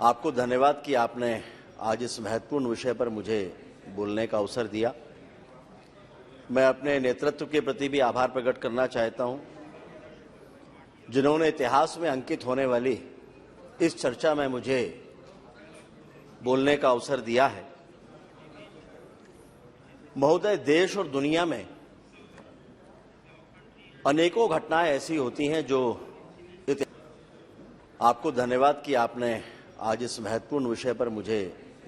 आपको धन्यवाद कि आपने आज इस महत्वपूर्ण विषय पर मुझे बोलने का अवसर दिया। मैं अपने नेतृत्व के प्रति भी आभार प्रकट करना चाहता हूं, जिन्होंने इतिहास में अंकित होने वाली इस चर्चा में मुझे बोलने का अवसर दिया है। महोदय, देश और दुनिया में अनेकों घटनाएं ऐसी होती हैं जो आपको धन्यवाद कि आपने आज इस महत्वपूर्ण विषय पर मुझे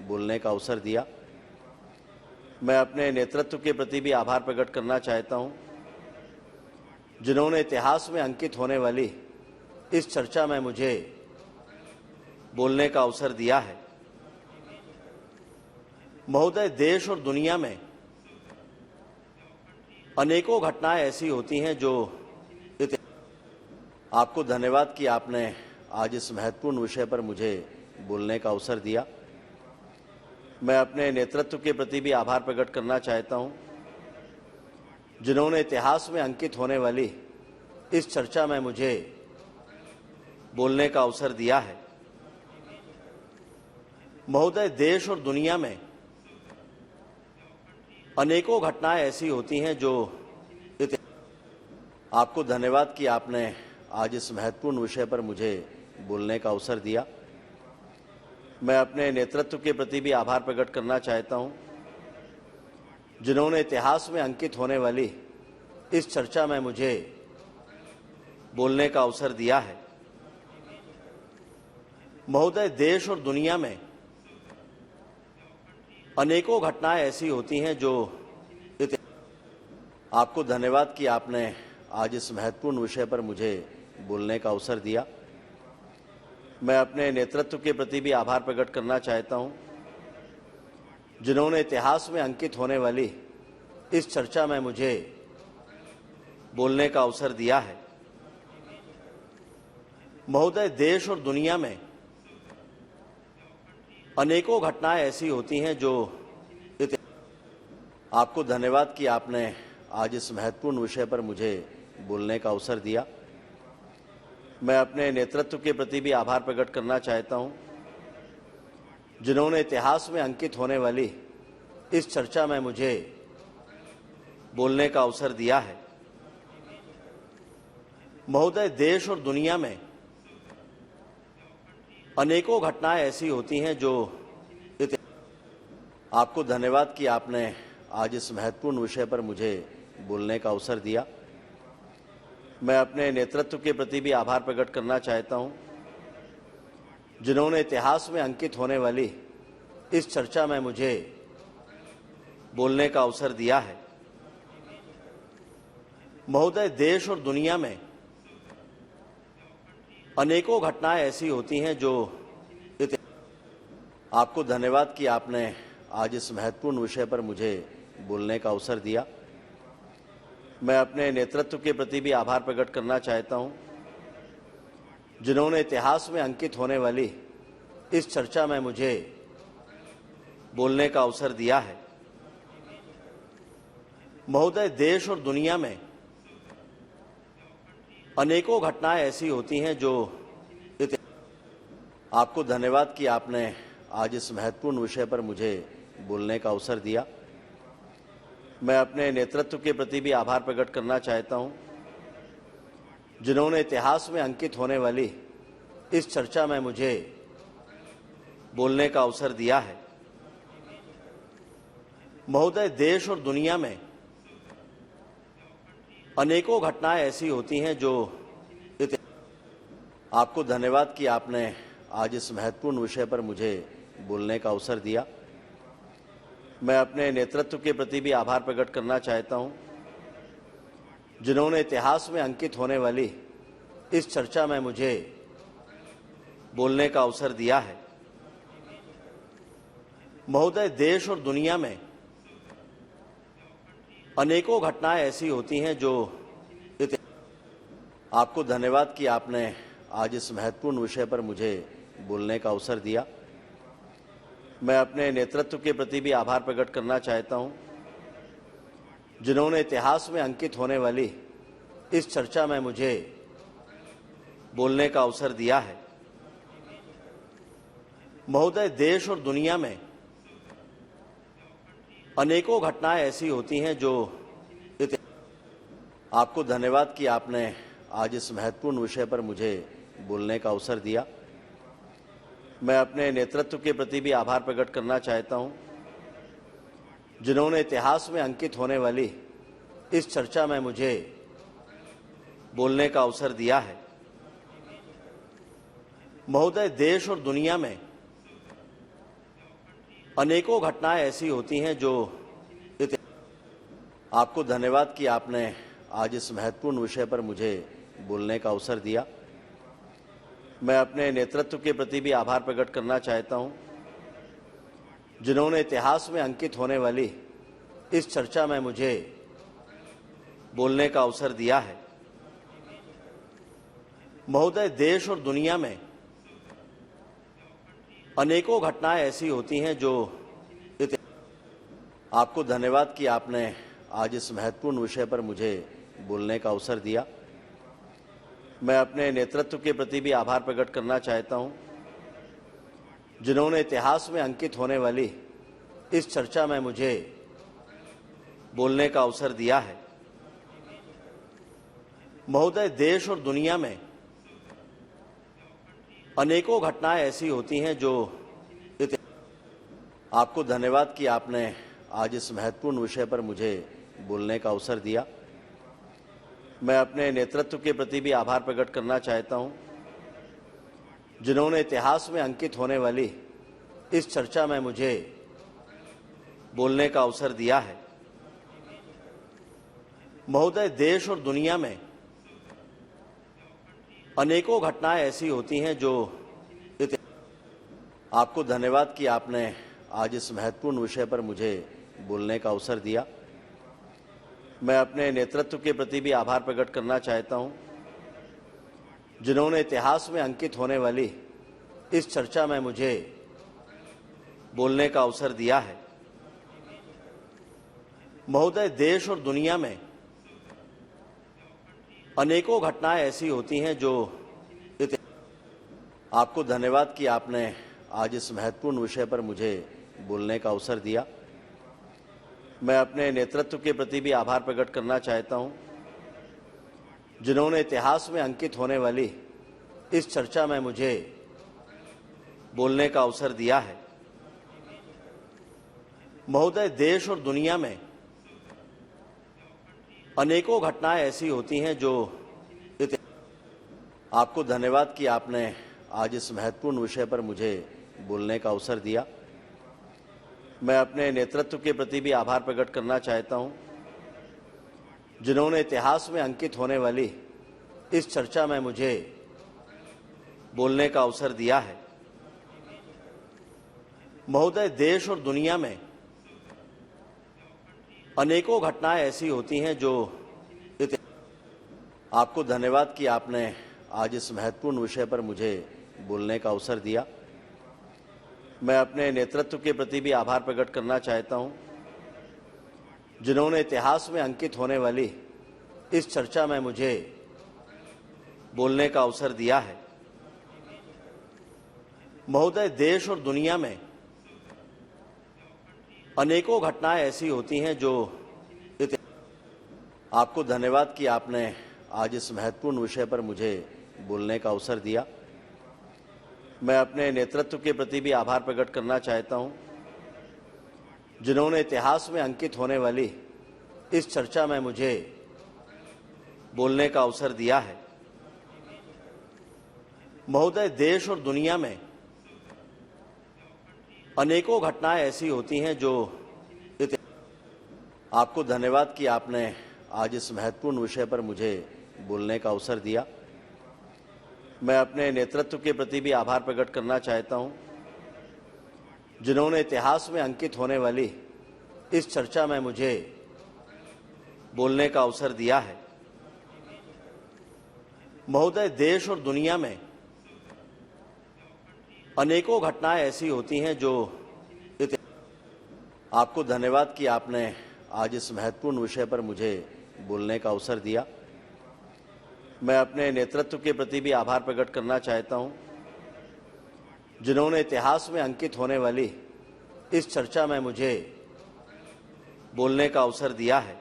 बोलने का अवसर दिया। मैं अपने नेतृत्व के प्रति भी आभार प्रकट करना चाहता हूं, जिन्होंने इतिहास में अंकित होने वाली इस चर्चा में मुझे बोलने का अवसर दिया है। महोदय, देश और दुनिया में अनेकों घटनाएं ऐसी होती हैं जो आपको धन्यवाद कि आपने आज इस महत्वपूर्ण विषय पर मुझे बोलने का अवसर दिया। मैं अपने नेतृत्व के प्रति भी आभार प्रकट करना चाहता हूं, जिन्होंने इतिहास में अंकित होने वाली इस चर्चा में मुझे बोलने का अवसर दिया है। महोदय, देश और दुनिया में अनेकों घटनाएं ऐसी होती हैं जो आपको धन्यवाद कि आपने आज इस महत्वपूर्ण विषय पर मुझे बोलने का अवसर दिया। मैं अपने नेतृत्व के प्रति भी आभार प्रकट करना चाहता हूं, जिन्होंने इतिहास में अंकित होने वाली इस चर्चा में मुझे बोलने का अवसर दिया है। महोदय, देश और दुनिया में अनेकों घटनाएं ऐसी होती हैं जो आपको धन्यवाद कि आपने आज इस महत्वपूर्ण विषय पर मुझे बोलने का अवसर दिया। मैं अपने नेतृत्व के प्रति भी आभार प्रकट करना चाहता हूं, जिन्होंने इतिहास में अंकित होने वाली इस चर्चा में मुझे बोलने का अवसर दिया है। महोदय, देश और दुनिया में अनेकों घटनाएं ऐसी होती हैं जो आपको धन्यवाद कि आपने आज इस महत्वपूर्ण विषय पर मुझे बोलने का अवसर दिया। मैं अपने नेतृत्व के प्रति भी आभार प्रकट करना चाहता हूं, जिन्होंने इतिहास में अंकित होने वाली इस चर्चा में मुझे बोलने का अवसर दिया है। महोदय, देश और दुनिया में अनेकों घटनाएं ऐसी होती हैं जो आपको धन्यवाद कि आपने आज इस महत्वपूर्ण विषय पर मुझे बोलने का अवसर दिया। मैं अपने नेतृत्व के प्रति भी आभार प्रकट करना चाहता हूं, जिन्होंने इतिहास में अंकित होने वाली इस चर्चा में मुझे बोलने का अवसर दिया है। महोदय, देश और दुनिया में अनेकों घटनाएं ऐसी होती हैं जो आपको धन्यवाद कि आपने आज इस महत्वपूर्ण विषय पर मुझे बोलने का अवसर दिया। मैं अपने नेतृत्व के प्रति भी आभार प्रकट करना चाहता हूं, जिन्होंने इतिहास में अंकित होने वाली इस चर्चा में मुझे बोलने का अवसर दिया है। महोदय, देश और दुनिया में अनेकों घटनाएं ऐसी होती हैं जो आपको धन्यवाद कि आपने आज इस महत्वपूर्ण विषय पर मुझे बोलने का अवसर दिया। मैं अपने नेतृत्व के प्रति भी आभार प्रकट करना चाहता हूं, जिन्होंने इतिहास में अंकित होने वाली इस चर्चा में मुझे बोलने का अवसर दिया है। महोदय, देश और दुनिया में अनेकों घटनाएं ऐसी होती हैं जो आपको धन्यवाद कि आपने आज इस महत्वपूर्ण विषय पर मुझे बोलने का अवसर दिया। मैं अपने नेतृत्व के प्रति भी आभार प्रकट करना चाहता हूं, जिन्होंने इतिहास में अंकित होने वाली इस चर्चा में मुझे बोलने का अवसर दिया है। महोदय, देश और दुनिया में अनेकों घटनाएं ऐसी होती हैं जो आपको धन्यवाद कि आपने आज इस महत्वपूर्ण विषय पर मुझे बोलने का अवसर दिया। मैं अपने नेतृत्व के प्रति भी आभार प्रकट करना चाहता हूं, जिन्होंने इतिहास में अंकित होने वाली इस चर्चा में मुझे बोलने का अवसर दिया है। महोदय, देश और दुनिया में अनेकों घटनाएं ऐसी होती हैं जो आपको धन्यवाद कि आपने आज इस महत्वपूर्ण विषय पर मुझे बोलने का अवसर दिया। मैं अपने नेतृत्व के प्रति भी आभार प्रकट करना चाहता हूं, जिन्होंने इतिहास में अंकित होने वाली इस चर्चा में मुझे बोलने का अवसर दिया है। महोदय, देश और दुनिया में अनेकों घटनाएं ऐसी होती हैं जो आपको धन्यवाद कि आपने आज इस महत्वपूर्ण विषय पर मुझे बोलने का अवसर दिया। मैं अपने नेतृत्व के प्रति भी आभार प्रकट करना चाहता हूं, जिन्होंने इतिहास में अंकित होने वाली इस चर्चा में मुझे बोलने का अवसर दिया है। महोदय, देश और दुनिया में अनेकों घटनाएं ऐसी होती हैं जो आपको धन्यवाद कि आपने आज इस महत्वपूर्ण विषय पर मुझे बोलने का अवसर दिया। मैं अपने नेतृत्व के प्रति भी आभार प्रकट करना चाहता हूं, जिन्होंने इतिहास में अंकित होने वाली इस चर्चा में मुझे बोलने का अवसर दिया है। महोदय, देश और दुनिया में अनेकों घटनाएं ऐसी होती हैं जो आपको धन्यवाद कि आपने आज इस महत्वपूर्ण विषय पर मुझे बोलने का अवसर दिया। मैं अपने नेतृत्व के प्रति भी आभार प्रकट करना चाहता हूं, जिन्होंने इतिहास में अंकित होने वाली इस चर्चा में मुझे बोलने का अवसर दिया है। महोदय, देश और दुनिया में अनेकों घटनाएं ऐसी होती हैं जो आपको धन्यवाद कि आपने आज इस महत्वपूर्ण विषय पर मुझे बोलने का अवसर दिया। मैं अपने नेतृत्व के प्रति भी आभार प्रकट करना चाहता हूं, जिन्होंने इतिहास में अंकित होने वाली इस चर्चा में मुझे बोलने का अवसर दिया है। महोदय, देश और दुनिया में अनेकों घटनाएं ऐसी होती हैं जो आपको धन्यवाद कि आपने आज इस महत्वपूर्ण विषय पर मुझे बोलने का अवसर दिया। मैं अपने नेतृत्व के प्रति भी आभार प्रकट करना चाहता हूं, जिन्होंने इतिहास में अंकित होने वाली इस चर्चा में मुझे बोलने का अवसर दिया है। महोदय, देश और दुनिया में अनेकों घटनाएं ऐसी होती हैं जो आपको धन्यवाद कि आपने आज इस महत्वपूर्ण विषय पर मुझे बोलने का अवसर दिया। मैं अपने नेतृत्व के प्रति भी आभार प्रकट करना चाहता हूं, जिन्होंने इतिहास में अंकित होने वाली इस चर्चा में मुझे बोलने का अवसर दिया है। महोदय, देश और दुनिया में अनेकों घटनाएं ऐसी होती हैं जो आपको धन्यवाद कि आपने आज इस महत्वपूर्ण विषय पर मुझे बोलने का अवसर दिया। मैं अपने नेतृत्व के प्रति भी आभार प्रकट करना चाहता हूं, जिन्होंने इतिहास में अंकित होने वाली इस चर्चा में मुझे बोलने का अवसर दिया है। महोदय, देश और दुनिया में अनेकों घटनाएं ऐसी होती हैं जो आपको धन्यवाद कि आपने आज इस महत्वपूर्ण विषय पर मुझे बोलने का अवसर दिया। मैं अपने नेतृत्व के प्रति भी आभार प्रकट करना चाहता हूं, जिन्होंने इतिहास में अंकित होने वाली इस चर्चा में मुझे बोलने का अवसर दिया है। महोदय, देश और दुनिया में अनेकों घटनाएं ऐसी होती हैं जो आपको धन्यवाद कि आपने आज इस महत्वपूर्ण विषय पर मुझे बोलने का अवसर दिया। मैं अपने नेतृत्व के प्रति भी आभार प्रकट करना चाहता हूं, जिन्होंने इतिहास में अंकित होने वाली इस चर्चा में मुझे बोलने का अवसर दिया है। महोदय, देश और दुनिया में अनेकों घटनाएं ऐसी होती हैं जो आपको धन्यवाद कि आपने आज इस महत्वपूर्ण विषय पर मुझे बोलने का अवसर दिया। मैं अपने नेतृत्व के प्रति भी आभार प्रकट करना चाहता हूं, जिन्होंने इतिहास में अंकित होने वाली इस चर्चा में मुझे बोलने का अवसर दिया है। महोदय, देश और दुनिया में अनेकों घटनाएं ऐसी होती हैं जो आपको धन्यवाद कि आपने आज इस महत्वपूर्ण विषय पर मुझे बोलने का अवसर दिया। मैं अपने नेतृत्व के प्रति भी आभार प्रकट करना चाहता हूं, जिन्होंने इतिहास में अंकित होने वाली इस चर्चा में मुझे बोलने का अवसर दिया है। महोदय, देश और दुनिया में अनेकों घटनाएं ऐसी होती हैं जो आपको धन्यवाद कि आपने आज इस महत्वपूर्ण विषय पर मुझे बोलने का अवसर दिया। मैं अपने नेतृत्व के प्रति भी आभार प्रकट करना चाहता हूं, जिन्होंने इतिहास में अंकित होने वाली इस चर्चा में मुझे बोलने का अवसर दिया है।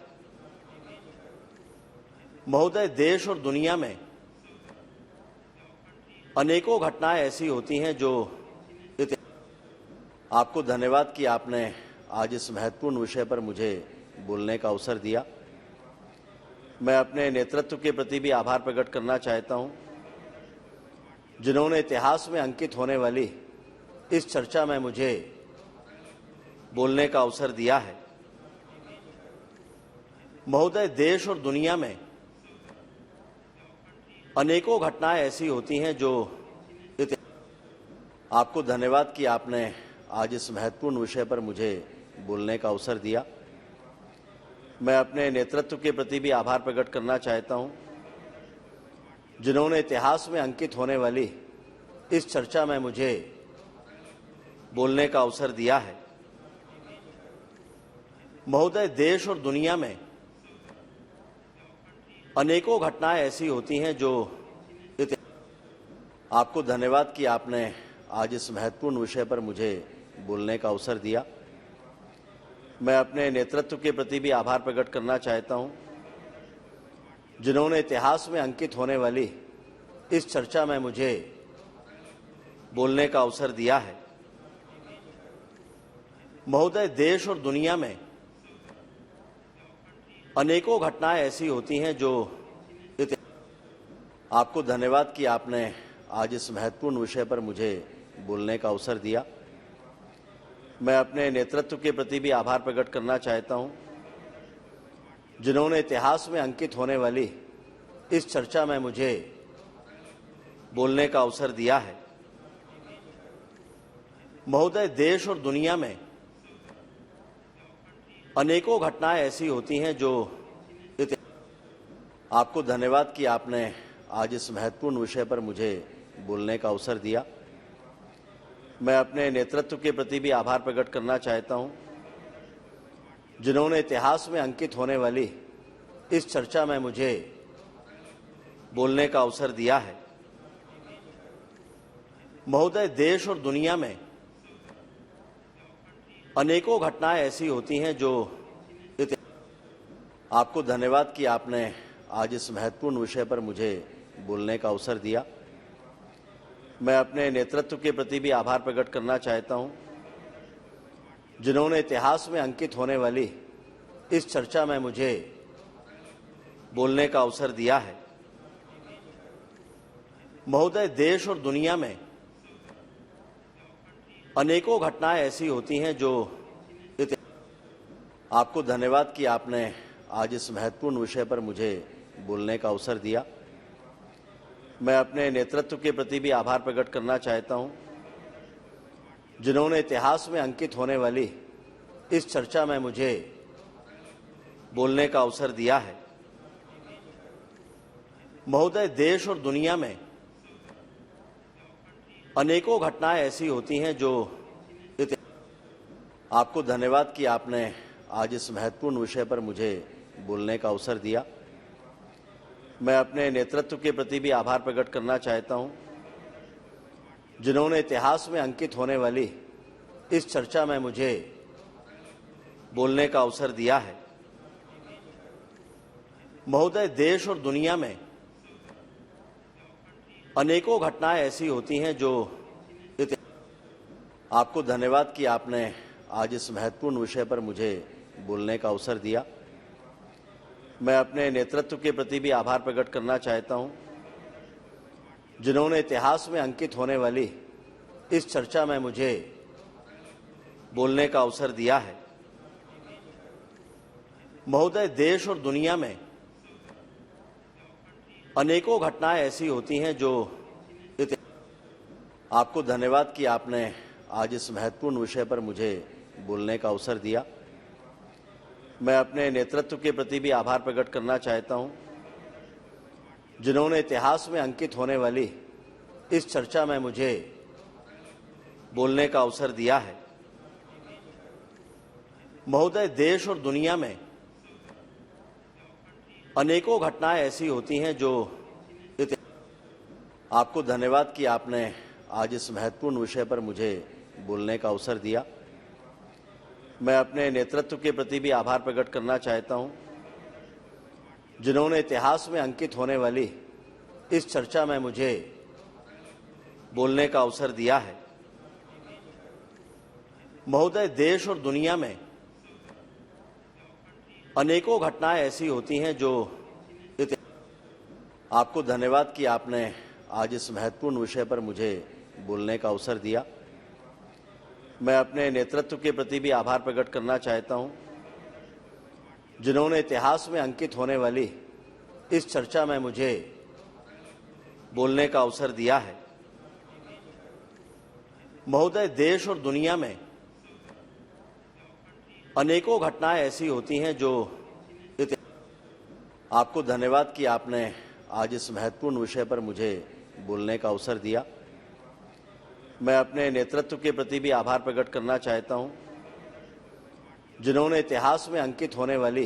महोदय, देश और दुनिया में अनेकों घटनाएं ऐसी होती हैं जो आपको धन्यवाद कि आपने आज इस महत्वपूर्ण विषय पर मुझे बोलने का अवसर दिया। मैं अपने नेतृत्व के प्रति भी आभार प्रकट करना चाहता हूं, जिन्होंने इतिहास में अंकित होने वाली इस चर्चा में मुझे बोलने का अवसर दिया है। महोदय, देश और दुनिया में अनेकों घटनाएं ऐसी होती हैं जो आपको धन्यवाद कि आपने आज इस महत्वपूर्ण विषय पर मुझे बोलने का अवसर दिया। मैं अपने नेतृत्व के प्रति भी आभार प्रकट करना चाहता हूं, जिन्होंने इतिहास में अंकित होने वाली इस चर्चा में मुझे बोलने का अवसर दिया है। महोदय, देश और दुनिया में अनेकों घटनाएं ऐसी होती हैं जो आपको धन्यवाद कि आपने आज इस महत्वपूर्ण विषय पर मुझे बोलने का अवसर दिया। मैं अपने नेतृत्व के प्रति भी आभार प्रकट करना चाहता हूं, जिन्होंने इतिहास में अंकित होने वाली इस चर्चा में मुझे बोलने का अवसर दिया है। महोदय, देश और दुनिया में अनेकों घटनाएं ऐसी होती हैं जो आपको धन्यवाद कि आपने आज इस महत्वपूर्ण विषय पर मुझे बोलने का अवसर दिया। मैं अपने नेतृत्व के प्रति भी आभार प्रकट करना चाहता हूं, जिन्होंने इतिहास में अंकित होने वाली इस चर्चा में मुझे बोलने का अवसर दिया है। महोदय, देश और दुनिया में अनेकों घटनाएं ऐसी होती हैं जो आपको धन्यवाद कि आपने आज इस महत्वपूर्ण विषय पर मुझे बोलने का अवसर दिया। मैं अपने नेतृत्व के प्रति भी आभार प्रकट करना चाहता हूं, जिन्होंने इतिहास में अंकित होने वाली इस चर्चा में मुझे बोलने का अवसर दिया है। महोदय, देश और दुनिया में अनेकों घटनाएं ऐसी होती हैं जो आपको धन्यवाद कि आपने आज इस महत्वपूर्ण विषय पर मुझे बोलने का अवसर दिया। मैं अपने नेतृत्व के प्रति भी आभार प्रकट करना चाहता हूं, जिन्होंने इतिहास में अंकित होने वाली इस चर्चा में मुझे बोलने का अवसर दिया है। महोदय, देश और दुनिया में अनेकों घटनाएं ऐसी होती हैं जो आपको धन्यवाद कि आपने आज इस महत्वपूर्ण विषय पर मुझे बोलने का अवसर दिया। मैं अपने नेतृत्व के प्रति भी आभार प्रकट करना चाहता हूं, जिन्होंने इतिहास में अंकित होने वाली इस चर्चा में मुझे बोलने का अवसर दिया है। महोदय, देश और दुनिया में अनेकों घटनाएं ऐसी होती हैं जो आपको धन्यवाद कि आपने आज इस महत्वपूर्ण विषय पर मुझे बोलने का अवसर दिया। मैं अपने नेतृत्व के प्रति भी आभार प्रकट करना चाहता हूं, जिन्होंने इतिहास में अंकित होने वाली इस चर्चा में मुझे बोलने का अवसर दिया है। महोदय, देश और दुनिया में अनेकों घटनाएं ऐसी होती हैं जो आपको धन्यवाद कि आपने आज इस महत्वपूर्ण विषय पर मुझे बोलने का अवसर दिया। मैं अपने नेतृत्व के प्रति भी आभार प्रकट करना चाहता हूं, जिन्होंने इतिहास में अंकित होने वाली इस चर्चा में मुझे बोलने का अवसर दिया है। महोदय, देश और दुनिया में अनेकों घटनाएं ऐसी होती हैं जो आपको धन्यवाद कि आपने आज इस महत्वपूर्ण विषय पर मुझे बोलने का अवसर दिया। मैं अपने नेतृत्व के प्रति भी आभार प्रकट करना चाहता हूं, जिन्होंने इतिहास में अंकित होने वाली इस चर्चा में मुझे बोलने का अवसर दिया है। महोदय, देश और दुनिया में अनेकों घटनाएं ऐसी होती हैं जो आपको धन्यवाद कि आपने आज इस महत्वपूर्ण विषय पर मुझे बोलने का अवसर दिया। मैं अपने नेतृत्व के प्रति भी आभार प्रकट करना चाहता हूं, जिन्होंने इतिहास में अंकित होने वाली इस चर्चा में मुझे बोलने का अवसर दिया है। महोदय, देश और दुनिया में अनेकों घटनाएं ऐसी होती हैं जो आपको धन्यवाद कि आपने आज इस महत्वपूर्ण विषय पर मुझे बोलने का अवसर दिया। मैं अपने नेतृत्व के प्रति भी आभार प्रकट करना चाहता हूं, जिन्होंने इतिहास में अंकित होने वाली इस चर्चा में मुझे बोलने का अवसर दिया है। महोदय, देश और दुनिया में अनेकों घटनाएं ऐसी होती हैं जो आपको धन्यवाद कि आपने आज इस महत्वपूर्ण विषय पर मुझे बोलने का अवसर दिया। मैं अपने नेतृत्व के प्रति भी आभार प्रकट करना चाहता हूं, जिन्होंने इतिहास में अंकित होने वाली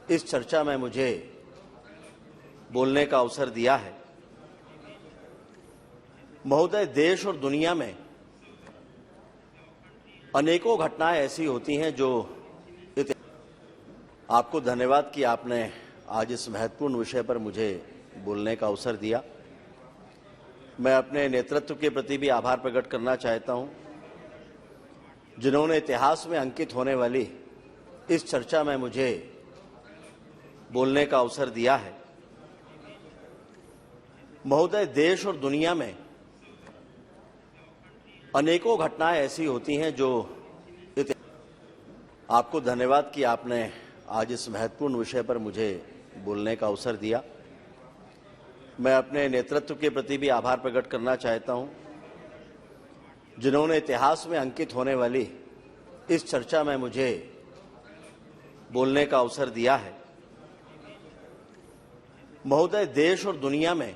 इस चर्चा में मुझे बोलने का अवसर दिया है। महोदय, देश और दुनिया में अनेकों घटनाएं ऐसी होती हैं जो आपको धन्यवाद कि आपने आज इस महत्वपूर्ण विषय पर मुझे बोलने का अवसर दिया। मैं अपने नेतृत्व के प्रति भी आभार प्रकट करना चाहता हूं, जिन्होंने इतिहास में अंकित होने वाली इस चर्चा में मुझे बोलने का अवसर दिया है। महोदय, देश और दुनिया में अनेकों घटनाएं ऐसी होती हैं जो आपको धन्यवाद कि आपने आज इस महत्वपूर्ण विषय पर मुझे बोलने का अवसर दिया। मैं अपने नेतृत्व के प्रति भी आभार प्रकट करना चाहता हूं, जिन्होंने इतिहास में अंकित होने वाली इस चर्चा में मुझे बोलने का अवसर दिया है। महोदय, देश और दुनिया में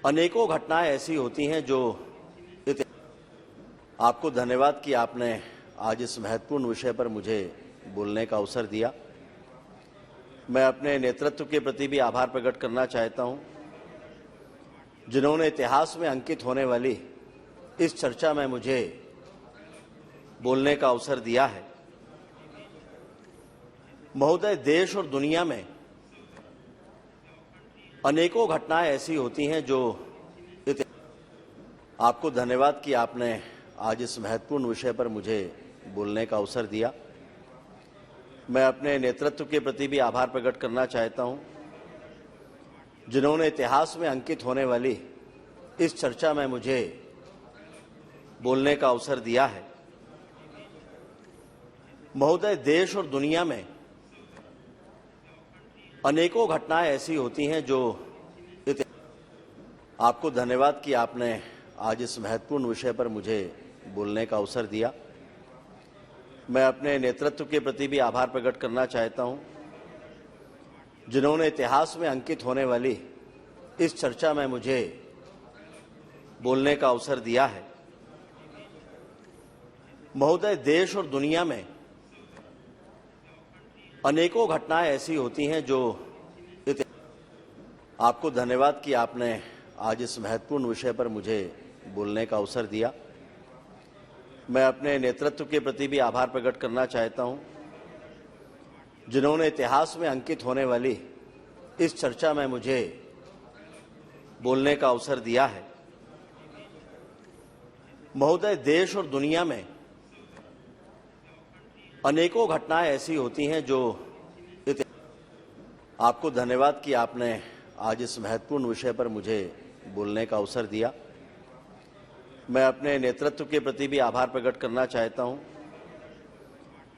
अनेकों घटनाएं ऐसी होती हैं जो आपको धन्यवाद कि आपने आज इस महत्वपूर्ण विषय पर मुझे बोलने का अवसर दिया। मैं अपने नेतृत्व के प्रति भी आभार प्रकट करना चाहता हूं, जिन्होंने इतिहास में अंकित होने वाली इस चर्चा में मुझे बोलने का अवसर दिया है। महोदय, देश और दुनिया में अनेकों घटनाएं ऐसी होती हैं जो आपको धन्यवाद कि आपने आज इस महत्वपूर्ण विषय पर मुझे बोलने का अवसर दिया। मैं अपने नेतृत्व के प्रति भी आभार प्रकट करना चाहता हूं, जिन्होंने इतिहास में अंकित होने वाली इस चर्चा में मुझे बोलने का अवसर दिया है। महोदय, देश और दुनिया में अनेकों घटनाएं ऐसी होती हैं जो आपको धन्यवाद कि आपने आज इस महत्वपूर्ण विषय पर मुझे बोलने का अवसर दिया। मैं अपने नेतृत्व के प्रति भी आभार प्रकट करना चाहता हूं, जिन्होंने इतिहास में अंकित होने वाली इस चर्चा में मुझे बोलने का अवसर दिया है। महोदय, देश और दुनिया में अनेकों घटनाएं ऐसी होती हैं जो आपको धन्यवाद कि आपने आज इस महत्वपूर्ण विषय पर मुझे बोलने का अवसर दिया। मैं अपने नेतृत्व के प्रति भी आभार प्रकट करना चाहता हूं, जिन्होंने इतिहास में अंकित होने वाली इस चर्चा में मुझे बोलने का अवसर दिया है। महोदय, देश और दुनिया में अनेकों घटनाएं ऐसी होती हैं जो आपको धन्यवाद कि आपने आज इस महत्वपूर्ण विषय पर मुझे बोलने का अवसर दिया। मैं अपने नेतृत्व के प्रति भी आभार प्रकट करना चाहता हूं,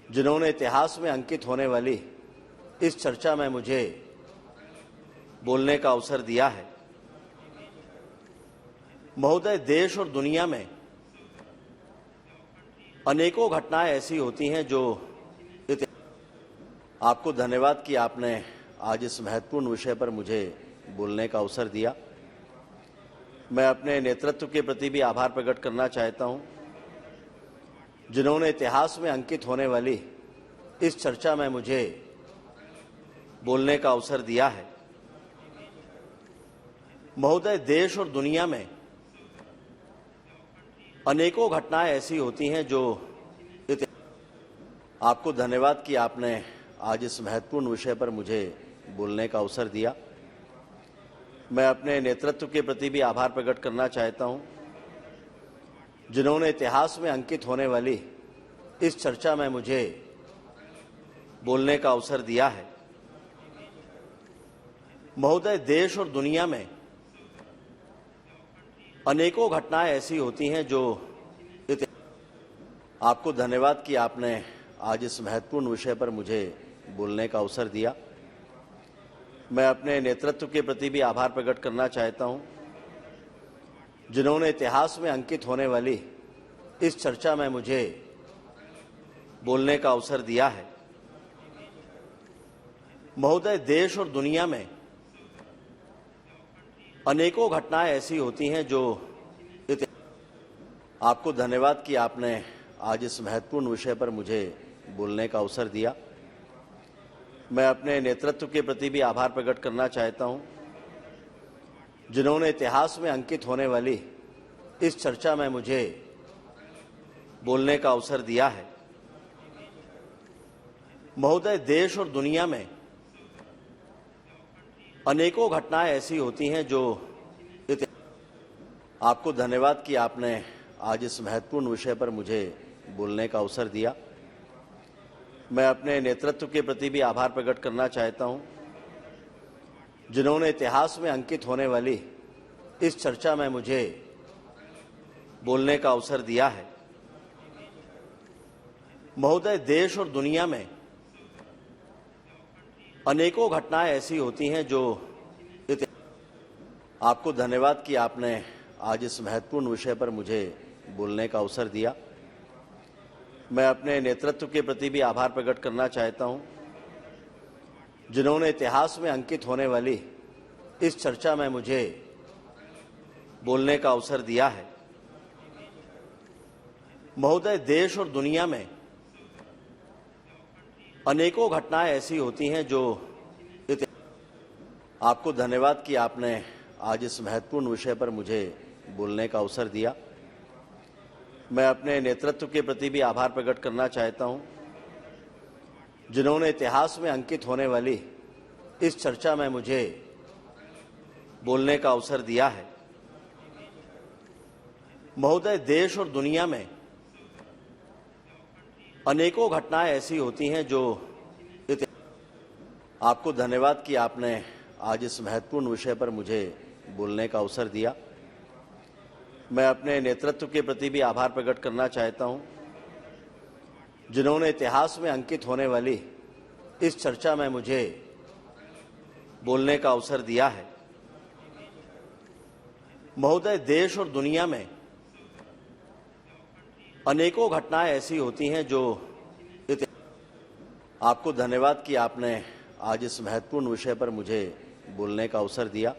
जिन्होंने इतिहास में अंकित होने वाली इस चर्चा में मुझे बोलने का अवसर दिया है। महोदय, देश और दुनिया में अनेकों घटनाएं ऐसी होती हैं जो आपको धन्यवाद कि आपने आज इस महत्वपूर्ण विषय पर मुझे बोलने का अवसर दिया। मैं अपने नेतृत्व के प्रति भी आभार प्रकट करना चाहता हूं, जिन्होंने इतिहास में अंकित होने वाली इस चर्चा में मुझे बोलने का अवसर दिया है। महोदय, देश और दुनिया में अनेकों घटनाएं ऐसी होती हैं जो आपको धन्यवाद कि आपने आज इस महत्वपूर्ण विषय पर मुझे बोलने का अवसर दिया। मैं अपने नेतृत्व के प्रति भी आभार प्रकट करना चाहता हूं, जिन्होंने इतिहास में अंकित होने वाली इस चर्चा में मुझे बोलने का अवसर दिया है। महोदय, देश और दुनिया में अनेकों घटनाएं ऐसी होती हैं जो आपको धन्यवाद कि आपने आज इस महत्वपूर्ण विषय पर मुझे बोलने का अवसर दिया। मैं अपने नेतृत्व के प्रति भी आभार प्रकट करना चाहता हूं, जिन्होंने इतिहास में अंकित होने वाली इस चर्चा में मुझे बोलने का अवसर दिया है। महोदय, देश और दुनिया में अनेकों घटनाएं ऐसी होती हैं जो आपको धन्यवाद कि आपने आज इस महत्वपूर्ण विषय पर मुझे बोलने का अवसर दिया। मैं अपने नेतृत्व के प्रति भी आभार प्रकट करना चाहता हूं, जिन्होंने इतिहास में अंकित होने वाली इस चर्चा में मुझे बोलने का अवसर दिया है। महोदय, देश और दुनिया में अनेकों घटनाएं ऐसी होती हैं जो आपको धन्यवाद कि आपने आज इस महत्वपूर्ण विषय पर मुझे बोलने का अवसर दिया। मैं अपने नेतृत्व के प्रति भी आभार प्रकट करना चाहता हूं, जिन्होंने इतिहास में अंकित होने वाली इस चर्चा में मुझे बोलने का अवसर दिया है। महोदय, देश और दुनिया में अनेकों घटनाएं ऐसी होती हैं जो आपको धन्यवाद कि आपने आज इस महत्वपूर्ण विषय पर मुझे बोलने का अवसर दिया। मैं अपने नेतृत्व के प्रति भी आभार प्रकट करना चाहता हूं, जिन्होंने इतिहास में अंकित होने वाली इस चर्चा में मुझे बोलने का अवसर दिया है। महोदय, देश और दुनिया में अनेकों घटनाएं ऐसी होती हैं जो आपको धन्यवाद कि आपने आज इस महत्वपूर्ण विषय पर मुझे बोलने का अवसर दिया। मैं अपने नेतृत्व के प्रति भी आभार प्रकट करना चाहता हूं, जिन्होंने इतिहास में अंकित होने वाली इस चर्चा में मुझे बोलने का अवसर दिया है। महोदय, देश और दुनिया में अनेकों घटनाएं ऐसी होती हैं जो आपको धन्यवाद कि आपने आज इस महत्वपूर्ण विषय पर मुझे बोलने का अवसर दिया। मैं अपने नेतृत्व के प्रति भी आभार प्रकट करना चाहता हूं, जिन्होंने इतिहास में अंकित होने वाली इस चर्चा में मुझे बोलने का अवसर दिया है। महोदय, देश और दुनिया में अनेकों घटनाएं ऐसी होती हैं जो आपको धन्यवाद कि आपने आज इस महत्वपूर्ण विषय पर मुझे बोलने का अवसर दिया।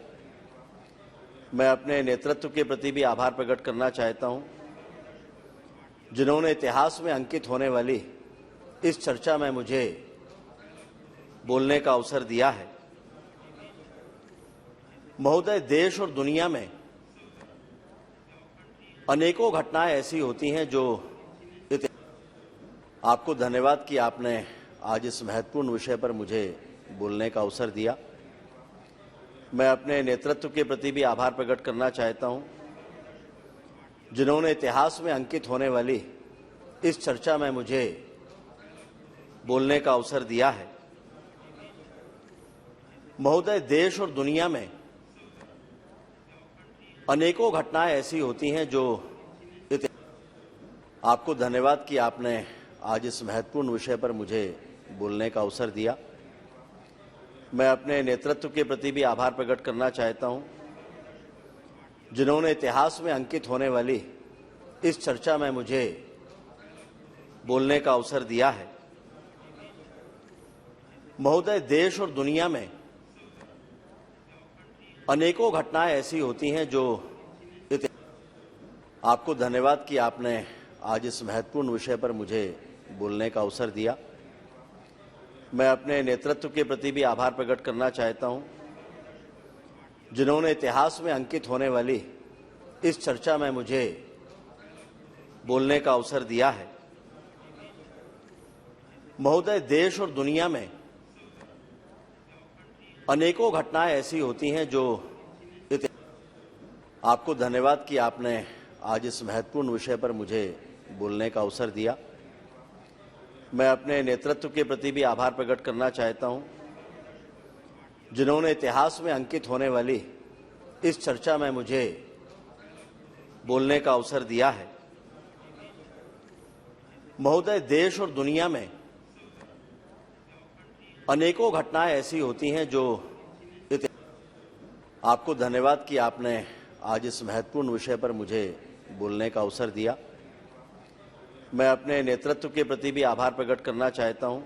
मैं अपने नेतृत्व के प्रति भी आभार प्रकट करना चाहता हूं, जिन्होंने इतिहास में अंकित होने वाली इस चर्चा में मुझे बोलने का अवसर दिया है। महोदय, देश और दुनिया में अनेकों घटनाएं ऐसी होती हैं जो आपको धन्यवाद कि आपने आज इस महत्वपूर्ण विषय पर मुझे बोलने का अवसर दिया। मैं अपने नेतृत्व के प्रति भी आभार प्रकट करना चाहता हूं, जिन्होंने इतिहास में अंकित होने वाली इस चर्चा में मुझे बोलने का अवसर दिया है। महोदय, देश और दुनिया में अनेकों घटनाएं ऐसी होती हैं जो आपको धन्यवाद कि आपने आज इस महत्वपूर्ण विषय पर मुझे बोलने का अवसर दिया। मैं अपने नेतृत्व के प्रति भी आभार प्रकट करना चाहता हूं, जिन्होंने इतिहास में अंकित होने वाली इस चर्चा में मुझे बोलने का अवसर दिया है। महोदय, देश और दुनिया में अनेकों घटनाएं ऐसी होती हैं जो आपको धन्यवाद कि आपने आज इस महत्वपूर्ण विषय पर मुझे बोलने का अवसर दिया। मैं अपने नेतृत्व के प्रति भी आभार प्रकट करना चाहता हूं, जिन्होंने इतिहास में अंकित होने वाली इस चर्चा में मुझे बोलने का अवसर दिया है। महोदय, देश और दुनिया में अनेकों घटनाएं ऐसी होती हैं जो आपको धन्यवाद कि आपने आज इस महत्वपूर्ण विषय पर मुझे बोलने का अवसर दिया। मैं अपने नेतृत्व के प्रति भी आभार प्रकट करना चाहता हूं, जिन्होंने इतिहास में अंकित होने वाली इस चर्चा में मुझे बोलने का अवसर दिया है। महोदय, देश और दुनिया में अनेकों घटनाएं ऐसी होती हैं जो आपको धन्यवाद कि आपने आज इस महत्वपूर्ण विषय पर मुझे बोलने का अवसर दिया। मैं अपने नेतृत्व के प्रति भी आभार प्रकट करना चाहता हूं,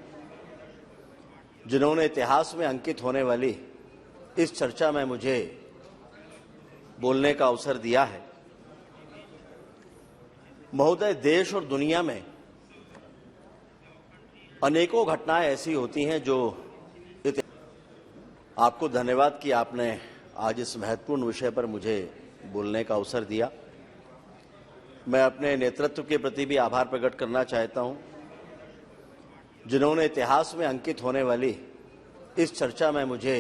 जिन्होंने इतिहास में अंकित होने वाली इस चर्चा में मुझे बोलने का अवसर दिया है। महोदय, देश और दुनिया में अनेकों घटनाएं ऐसी होती हैं जो आपको धन्यवाद कि आपने आज इस महत्वपूर्ण विषय पर मुझे बोलने का अवसर दिया। मैं अपने नेतृत्व के प्रति भी आभार प्रकट करना चाहता हूं, जिन्होंने इतिहास में अंकित होने वाली इस चर्चा में मुझे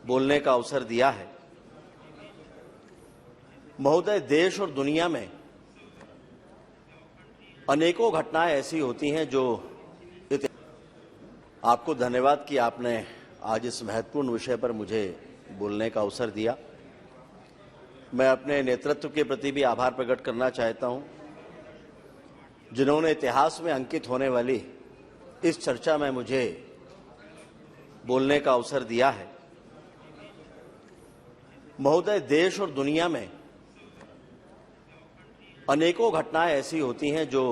बोलने का अवसर दिया है। महोदय, देश और दुनिया में अनेकों घटनाएं ऐसी होती हैं जो आपको धन्यवाद कि आपने आज इस महत्वपूर्ण विषय पर मुझे बोलने का अवसर दिया। मैं अपने नेतृत्व के प्रति भी आभार प्रकट करना चाहता हूं, जिन्होंने इतिहास में अंकित होने वाली इस चर्चा में मुझे बोलने का अवसर दिया है। महोदय, देश और दुनिया में अनेकों घटनाएं ऐसी होती हैं जो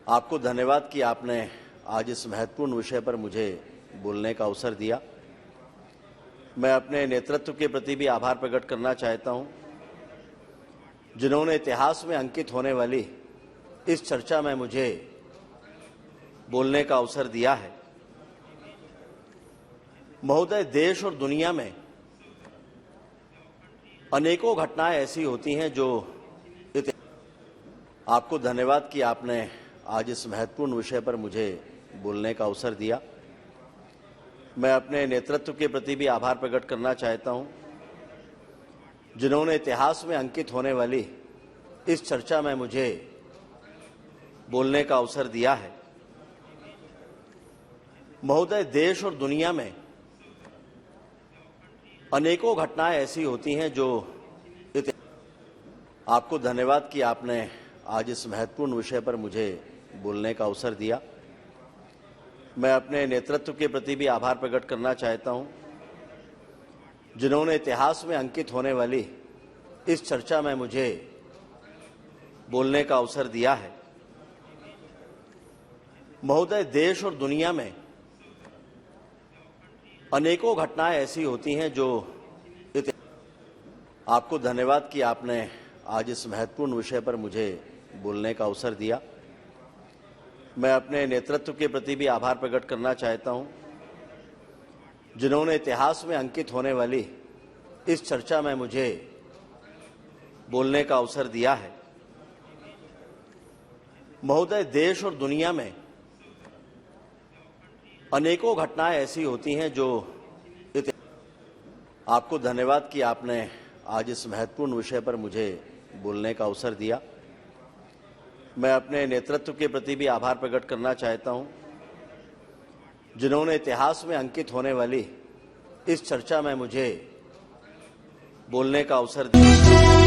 आपको धन्यवाद कि आपने आज इस महत्वपूर्ण विषय पर मुझे बोलने का अवसर दिया। मैं अपने नेतृत्व के प्रति भी आभार प्रकट करना चाहता हूं, जिन्होंने इतिहास में अंकित होने वाली इस चर्चा में मुझे बोलने का अवसर दिया है। महोदय, देश और दुनिया में अनेकों घटनाएं ऐसी होती हैं जो आपको धन्यवाद कि आपने आज इस महत्वपूर्ण विषय पर मुझे बोलने का अवसर दिया। मैं अपने नेतृत्व के प्रति भी आभार प्रकट करना चाहता हूं, जिन्होंने इतिहास में अंकित होने वाली इस चर्चा में मुझे बोलने का अवसर दिया है। महोदय, देश और दुनिया में अनेकों घटनाएं ऐसी होती हैं जो आपको धन्यवाद कि आपने आज इस महत्वपूर्ण विषय पर मुझे बोलने का अवसर दिया। मैं अपने नेतृत्व के प्रति भी आभार प्रकट करना चाहता हूं, जिन्होंने इतिहास में अंकित होने वाली इस चर्चा में मुझे बोलने का अवसर दिया है। महोदय, देश और दुनिया में अनेकों घटनाएं ऐसी होती हैं जो आपको धन्यवाद कि आपने आज इस महत्वपूर्ण विषय पर मुझे बोलने का अवसर दिया। मैं अपने नेतृत्व के प्रति भी आभार प्रकट करना चाहता हूं, जिन्होंने इतिहास में अंकित होने वाली इस चर्चा में मुझे बोलने का अवसर दिया है। महोदय, देश और दुनिया में अनेकों घटनाएं ऐसी होती हैं जो आपको धन्यवाद कि आपने आज इस महत्वपूर्ण विषय पर मुझे बोलने का अवसर दिया। मैं अपने नेतृत्व के प्रति भी आभार प्रकट करना चाहता हूं, जिन्होंने इतिहास में अंकित होने वाली इस चर्चा में मुझे बोलने का अवसर दिया।